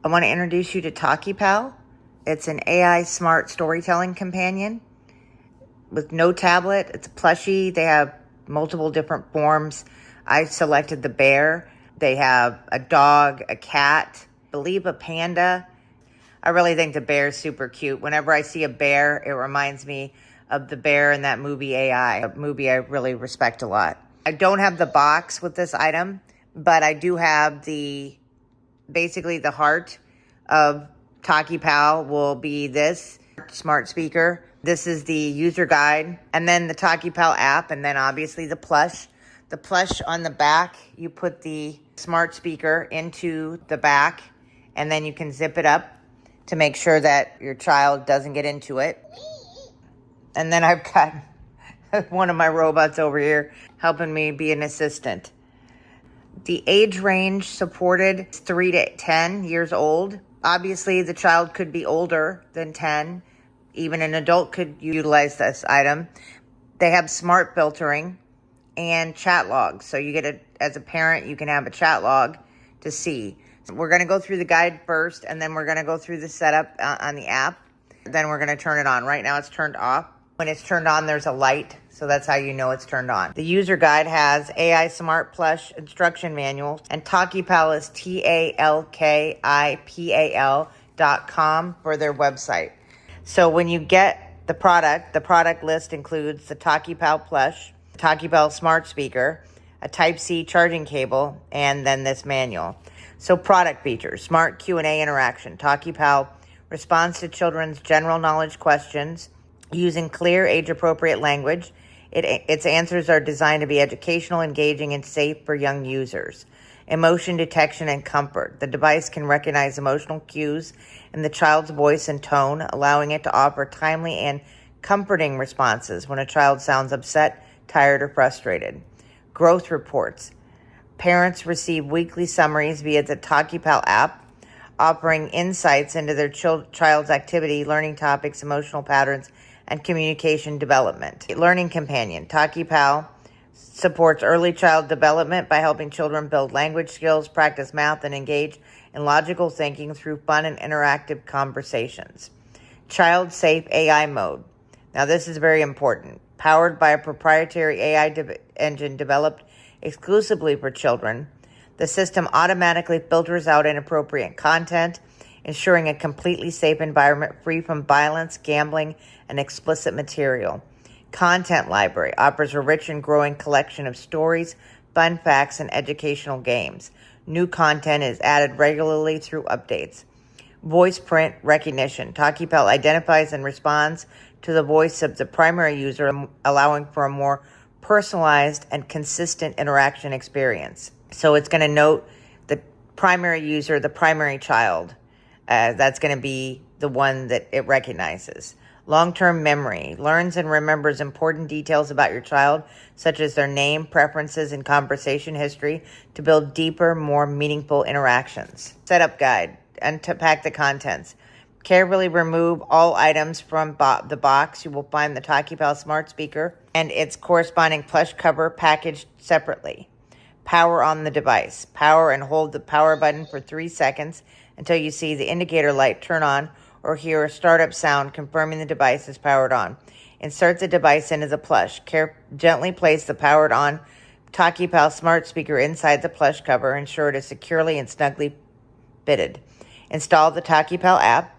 I want to introduce you to Talkipal. It's an AI smart storytelling companion with no tablet. It's a plushie. They have multiple different forms. I selected the bear. They have a dog, a cat, I believe a panda. I really think the bear is super cute. Whenever I see a bear, it reminds me of the bear in that movie AI, a movie I really respect a lot. I don't have the box with this item, but I do have basically the heart of Talkipal will be this smart speaker. This is the user guide, and then the Talkipal app, and then obviously the plush. The plush on the back, you put the smart speaker into the back, and then you can zip it up to make sure that your child doesn't get into it. And then I've got one of my robots over here helping me be an assistant. The age range supported is 3 to 10 years old. Obviously, the child could be older than 10. Even an adult could utilize this item. They have smart filtering and chat logs. So you get as a parent, you can have a chat log to see. We're going to go through the guide first, and then we're going to go through the setup on the app. Then we're going to turn it on. Right now it's turned off. When it's turned on, there's a light, so that's how you know it's turned on. The user guide has AI Smart Plush instruction manual, and Talkipal is TALKIPAL.com for their website. So when you get the product list includes the Talkipal Plush, Talkipal Smart Speaker, a Type-C charging cable, and then this manual. So product features: smart Q&A interaction. Talkipal responds to children's general knowledge questions using clear, age-appropriate language. Its answers are designed to be educational, engaging, and safe for young users. Emotion detection and comfort. The device can recognize emotional cues in the child's voice and tone, allowing it to offer timely and comforting responses when a child sounds upset, tired, or frustrated. Growth reports. Parents receive weekly summaries via the Talkipal app, offering insights into their child's activity, learning topics, emotional patterns, and communication development. Learning companion. Talkipal supports early child development by helping children build language skills, practice math, and engage in logical thinking through fun and interactive conversations. Child-safe AI mode. Now, this is very important. Powered by a proprietary AI engine developed exclusively for children, the system automatically filters out inappropriate content, ensuring a completely safe environment free from violence, gambling, and explicit material. Content library offers a rich and growing collection of stories, fun facts, and educational games. New content is added regularly through updates. Voice print recognition. Talkipal identifies and responds to the voice of the primary user, allowing for a more personalized and consistent interaction experience. So it's going to note the primary user, the primary child. That's going to be the one that it recognizes. Long-term memory learns and remembers important details about your child, such as their name, preferences, and conversation history, to build deeper, more meaningful interactions. Setup guide. Unpack the contents. Carefully remove all items from the box. You will find the Talkipal Smart Speaker and its corresponding plush cover packaged separately. Power on the device. Power and hold the power button for 3 seconds until you see the indicator light turn on or hear a startup sound confirming the device is powered on. Insert the device into the plush. Gently place the powered on Talkipal Smart Speaker inside the plush cover. Ensure it is securely and snugly fitted. Install the Talkipal app.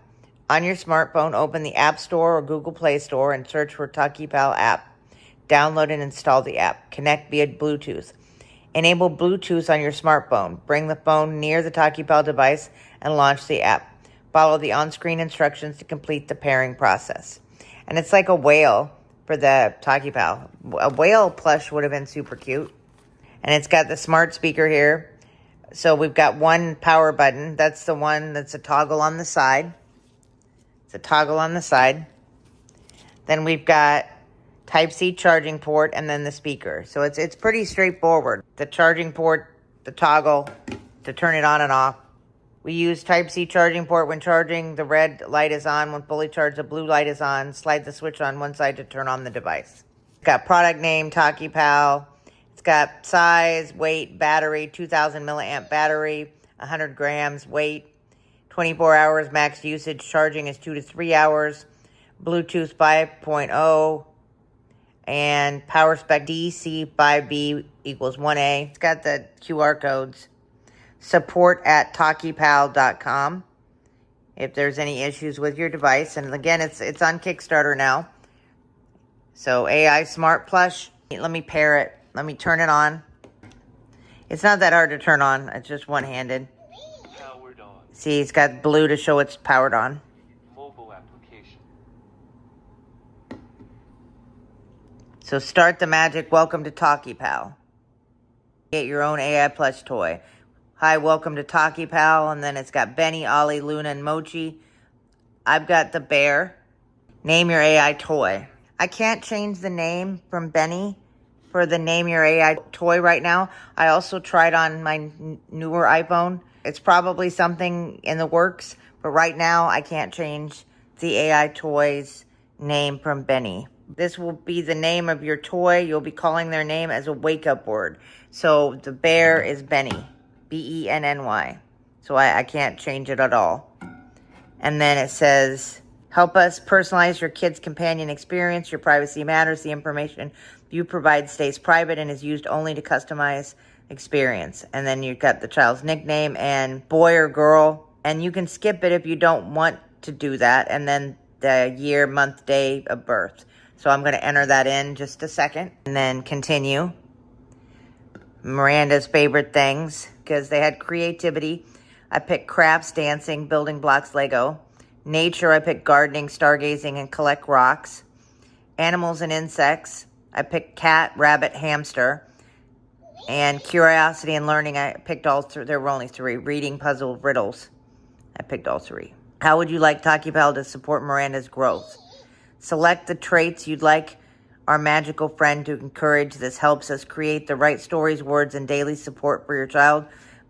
On your smartphone, open the App Store or Google Play Store and search for Talkipal app. Download and install the app. Connect via Bluetooth. Enable Bluetooth on your smartphone. Bring the phone near the Talkipal device and launch the app. Follow the on-screen instructions to complete the pairing process. And it's like a whale for the Talkipal. A whale plush would have been super cute. And it's got the smart speaker here. So we've got one power button. That's the one that's a toggle on the side. It's a toggle on the side. Then we've got Type-C charging port and then the speaker. So it's pretty straightforward. The charging port, the toggle to turn it on and off. We use Type-C charging port when charging. The red light is on. When fully charged, the blue light is on. Slide the switch on one side to turn on the device. It's got product name, Talkipal. It's got size, weight, battery, 2,000 milliamp battery, 100 grams, weight, 24 hours max usage. Charging is 2 to 3 hours. Bluetooth 5.0. And power spec DC5B equals 1A. It's got the QR codes. Support at Talkipal.com if there's any issues with your device. And again, it's on Kickstarter now. So AI Smart Plush. Let me pair it. Let me turn it on. It's not that hard to turn on. It's just one-handed. Powered on. See, it's got blue to show it's powered on. Mobile application. So start the magic. Welcome to Talkipal. Get your own AI plush toy. Hi, welcome to Talkipal. And then it's got Benny, Ollie, Luna, and Mochi. I've got the bear. Name your AI toy. I can't change the name from Benny for the name your AI toy right now. I also tried on my newer iPhone. It's probably something in the works, but right now I can't change the AI toy's name from Benny. This will be the name of your toy. You'll be calling their name as a wake-up word. So the bear is Benny, B-E-N-N-Y. So I can't change it at all. And then it says, help us personalize your kid's companion experience. Your privacy matters. The information you provide stays private and is used only to customize experience. And then you've got the child's nickname and boy or girl. And you can skip it if you don't want to do that. And then the year, month, day of birth. So I'm going to enter that in just a second. And then continue. Miranda's favorite things, because they had creativity. I picked crafts, dancing, building blocks, Lego. Nature, I picked gardening, stargazing, and collect rocks. Animals and insects, I picked cat, rabbit, hamster. And curiosity and learning, I picked all three. There were only three. Reading, puzzle, riddles. I picked all three. How would you like Talkipal to support Miranda's growth? Select the traits you'd like our magical friend to encourage. This helps us create the right stories, words, and daily support for your child.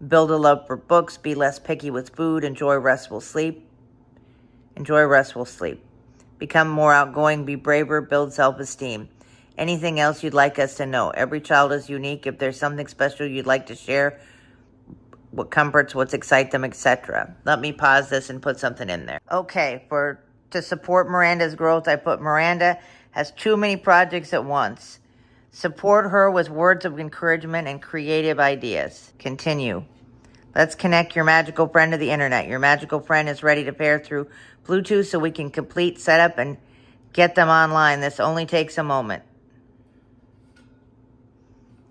Build a love for books. Be less picky with food. Enjoy restful sleep. Enjoy restful sleep. Become more outgoing. Be braver. Build self-esteem. Anything else you'd like us to know? Every child is unique. If there's something special you'd like to share, what comforts, what excites them, etc. Let me pause this and put something in there. Okay, to support Miranda's growth, I put Miranda has too many projects at once. Support her with words of encouragement and creative ideas. Continue. Let's connect your magical friend to the internet. Your magical friend is ready to pair through Bluetooth so we can complete setup and get them online. This only takes a moment.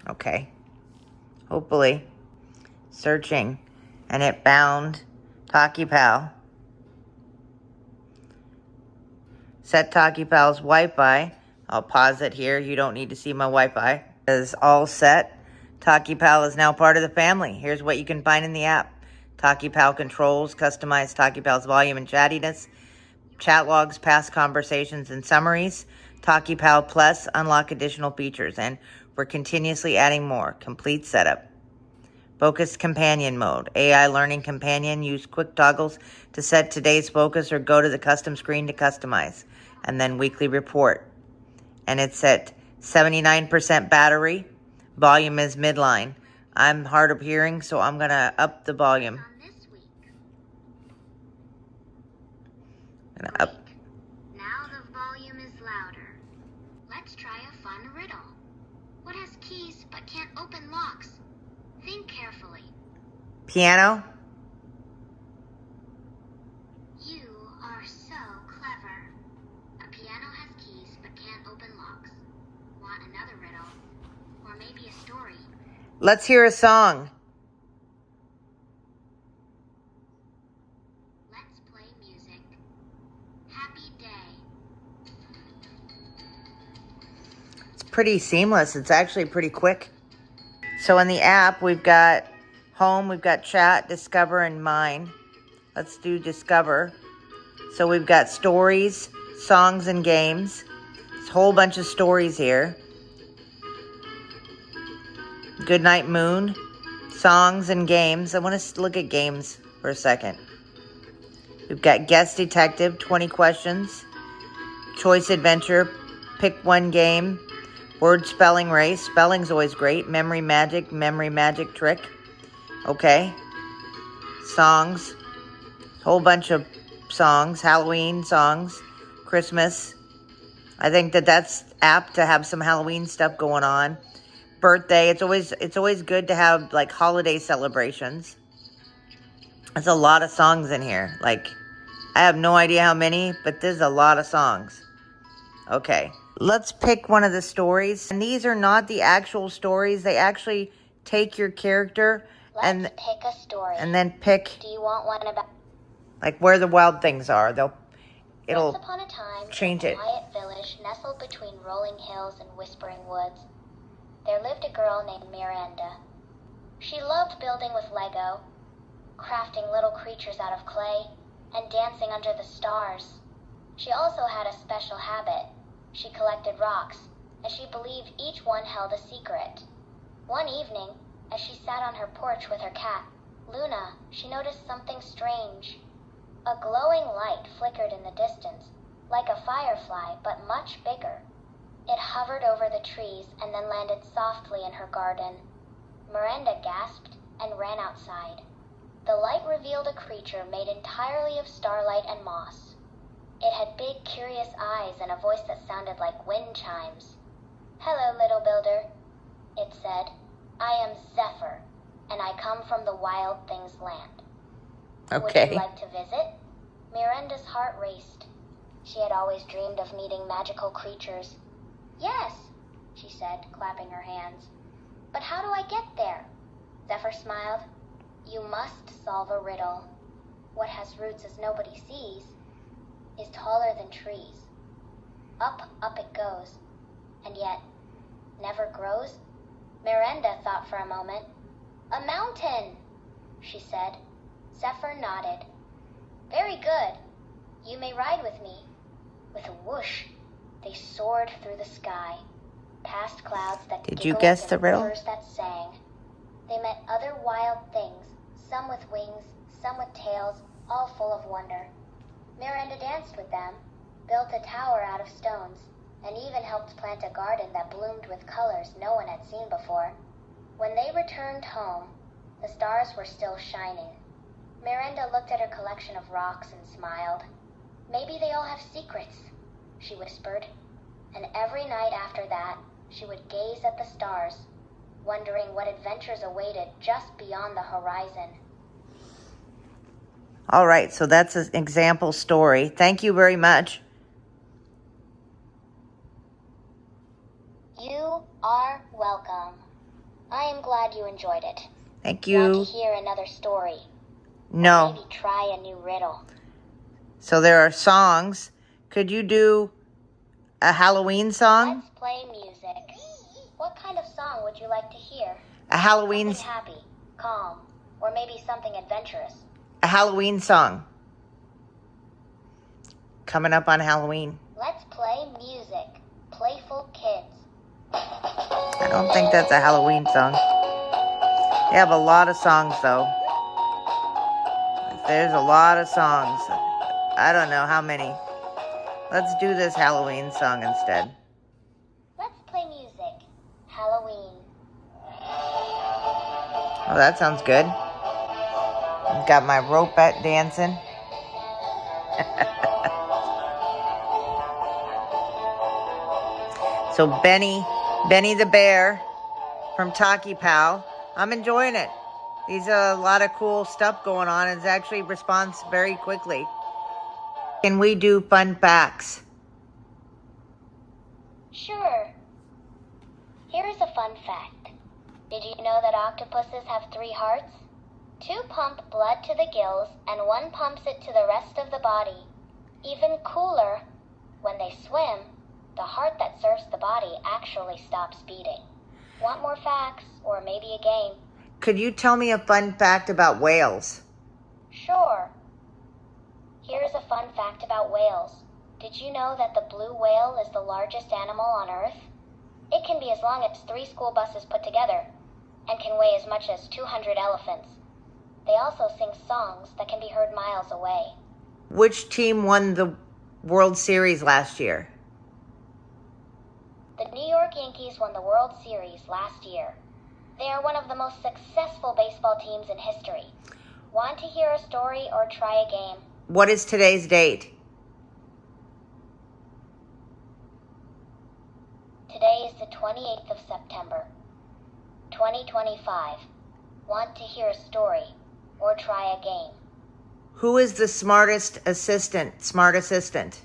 Okay. Hopefully. Searching. And it found Talkipal. Set Talkipal's Wi-Fi. I'll pause it here. You don't need to see my Wi-Fi. It is all set. Talkipal is now part of the family. Here's what you can find in the app. Talkipal controls, customize Talkipal's volume and chattiness, chat logs, past conversations, and summaries. Talkipal Plus, unlock additional features, and we're continuously adding more. Complete setup. Focused companion mode. AI learning companion. Use quick toggles to set today's focus or go to the custom screen to customize. And then weekly report. And it's at 79% battery. Volume is midline. I'm hard of hearing, so I'm going to up the volume. Now the volume is louder. Let's try a fun riddle. What has keys but can't open locks? Think carefully. Piano. You are so clever. A piano has keys but can't open locks. Want another riddle? Or maybe a story? Let's hear a song. Let's play music. Happy day. It's pretty seamless. It's actually pretty quick. So in the app, we've got home, we've got chat, discover, and mine. Let's do discover. So we've got stories, songs, and games. There's a whole bunch of stories here. Goodnight Moon, songs, and games. I want to look at games for a second. We've got guest detective, 20 questions. Choice adventure, pick one game. Word spelling race. Spelling's always great. Memory magic trick. Okay. Songs. Whole bunch of songs, Halloween songs, Christmas. I think that's apt to have some Halloween stuff going on. Birthday. It's always good to have like holiday celebrations. There's a lot of songs in here. Like, I have no idea how many, but there's a lot of songs. Okay, let's pick one of the stories. And these are not the actual stories. They actually take your character Let's pick a story. and then pick. Do you want one about Like where the wild things are. It'll Once upon a time, change in a it. quiet village nestled between rolling hills and whispering woods, there lived a girl named Miraenda. She loved building with Lego, crafting little creatures out of clay, and dancing under the stars. She also had a special habit. She collected rocks, and she believed each one held a secret. One evening, as she sat on her porch with her cat, Luna, she noticed something strange. A glowing light flickered in the distance, like a firefly, but much bigger. It hovered over the trees and then landed softly in her garden. Miraenda gasped and ran outside. The light revealed a creature made entirely of starlight and moss. It had big, curious eyes and a voice that sounded like wind chimes. "Hello, little builder," it said. "I am Zephyr, and I come from the Wild Things land. Okay. Would you like to visit?" Miranda's heart raced. She had always dreamed of meeting magical creatures. "Yes," she said, clapping her hands. "But how do I get there?" Zephyr smiled. "You must solve a riddle. What has roots as nobody sees is taller than trees. Up, up it goes, and yet never grows." Miraenda thought for a moment. "A mountain," she said. Zephyr nodded. "Very good. You may ride with me." With a whoosh, they soared through the sky, past clouds that Did you giggled guess and the riddle? rivers that sang. They met other wild things, some with wings, some with tails, all full of wonder. Miraenda danced with them, built a tower out of stones, and even helped plant a garden that bloomed with colors no one had seen before. When they returned home, the stars were still shining. Miraenda looked at her collection of rocks and smiled. "Maybe they all have secrets," she whispered. And every night after that, she would gaze at the stars, wondering what adventures awaited just beyond the horizon. All right, so that's an example story. Thank you very much. You are welcome. I am glad you enjoyed it. Thank Want you. to hear another story? No. Maybe try a new riddle. So there are songs. Could you do a Halloween song? Let's play music. What kind of song would you like to hear? A Halloween Something happy, calm, or maybe something adventurous. song. Coming up on Halloween. Let's play music. Playful kids. I don't think that's a Halloween song. They have a lot of songs though. There's a lot of songs. I don't know how many. Let's do this Halloween song instead. Let's play music. Halloween. Oh, that sounds good. I've got my ropette dancing. So Benny the bear from Talkipal. I'm enjoying it. These are a lot of cool stuff going on. It actually responds very quickly. Can we do fun facts? Sure. Here's a fun fact. Did you know that octopuses have 3 hearts? 2 pump blood to the gills and 1 pumps it to the rest of the body. Even cooler, when they swim, the heart that serves the body actually stops beating. Want more facts or maybe a game? Could you tell me a fun fact about whales? Sure. Here's a fun fact about whales. Did you know that the blue whale is the largest animal on Earth? It can be as long as 3 school buses put together and can weigh as much as 200 elephants. They also sing songs that can be heard miles away. Which team won the World Series last year? The New York Yankees won the World Series last year. They are one of the most successful baseball teams in history. Want to hear a story or try a game? What is today's date? Today is the 28th of September, 2025. Want to hear a story or try a game? Who is the smartest assistant? Smart assistant.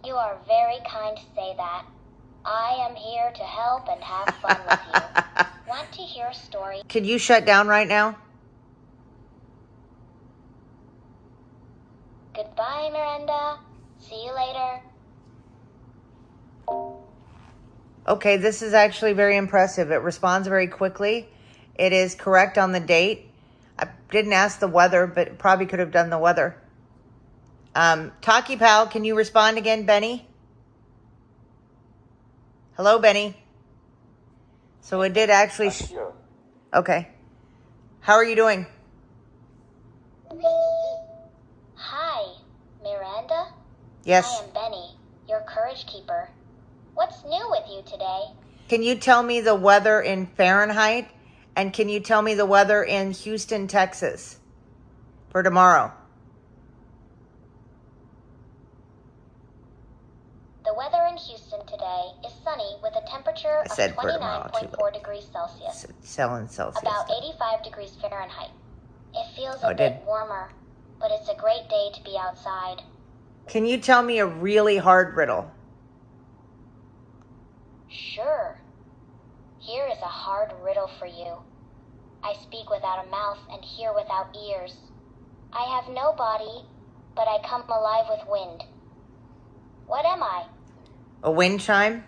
You are very kind to say that. I am here to help and have fun with you. Want to hear a story? Could you shut down right now? Goodbye, Miraenda. See you later. Okay, this is actually very impressive. It responds very quickly. It is correct on the date. I didn't ask the weather, but probably could have done the weather. Talkipal, can you respond again, Benny? Hello, Benny. So it did actually... Okay. How are you doing? Hi, Miraenda? Yes. I am Benny, your courage keeper. What's new with you today? Can you tell me the weather in Fahrenheit? And can you tell me the weather in Houston, Texas for tomorrow? The weather in Houston today is sunny with a temperature of 29.4 degrees Celsius. Celsius. About 85 degrees Fahrenheit. It feels a bit warmer, but it's a great day to be outside. Can you tell me a really hard riddle? Sure. Here is a hard riddle for you. I speak without a mouth and hear without ears. I have no body, but I come alive with wind. What am I? A wind chime?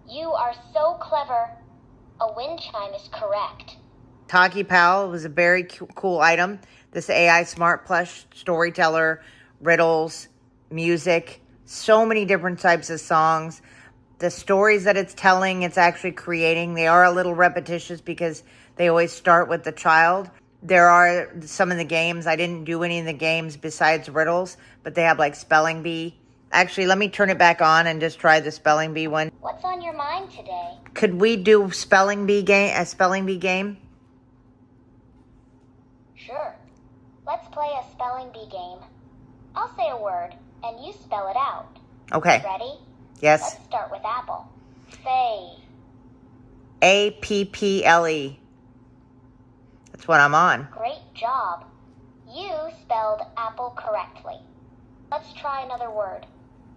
You are so clever. A wind chime is correct. Talkipal was a very cool item. This AI Smart Plush, storyteller, riddles, music, so many different types of songs. The stories that it's telling, it's actually creating, they are a little repetitious because they always start with the child. There are some of the games. I didn't do any of the games besides riddles, but they have like spelling bee. Actually, let me turn it back on and just try the spelling bee one. What's on your mind today? Could we do spelling bee game? A spelling bee game? Sure. Let's play a spelling bee game. I'll say a word, and you spell it out. Okay. Ready? Yes. Let's start with apple. Say. Apple. That's what I'm on. Great job. You spelled apple correctly. Let's try another word.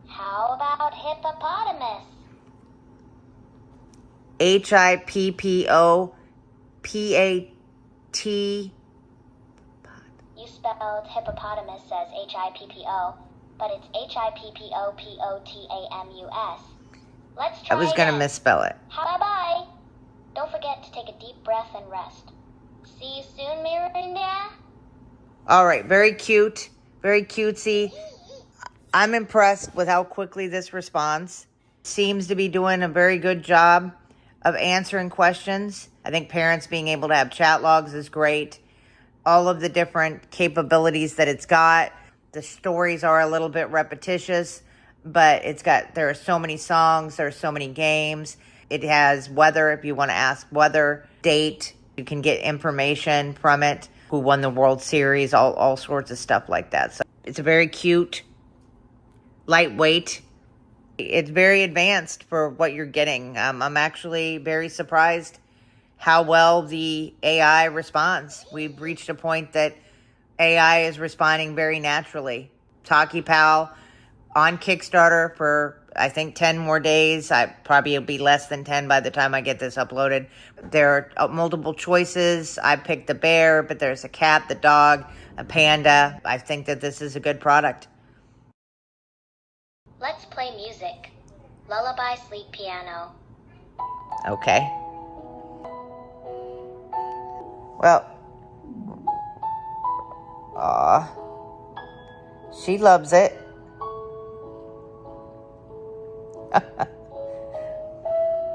How about hippopotamus? Hippopat. You spelled hippopotamus as Hippo, but it's Hippopotamus. Let's try I was going to again. misspell it. Bye-bye. Don't forget to take a deep breath and rest. See you soon, Miraenda. All right. Very cute. Very cutesy. I'm impressed with how quickly this responds. Seems to be doing a very good job of answering questions. I think parents being able to have chat logs is great. All of the different capabilities that it's got. The stories are a little bit repetitious, but there are so many songs, there are so many games. It has weather if you want to ask weather, date. You can get information from it. Who won the World Series, all sorts of stuff like that. So it's a very cute, lightweight. It's very advanced for what you're getting. I'm actually very surprised how well the AI responds. We've reached a point that AI is responding very naturally. Talkipal on Kickstarter for, I think, 10 more days. It'll be less than 10 by the time I get this uploaded. There are multiple choices. I picked the bear, but there's a cat, the dog, a panda. I think that this is a good product. Let's play music. Lullaby, sleep, piano. Okay. Well. Aw. She loves it.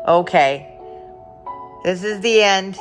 Okay. This is the end.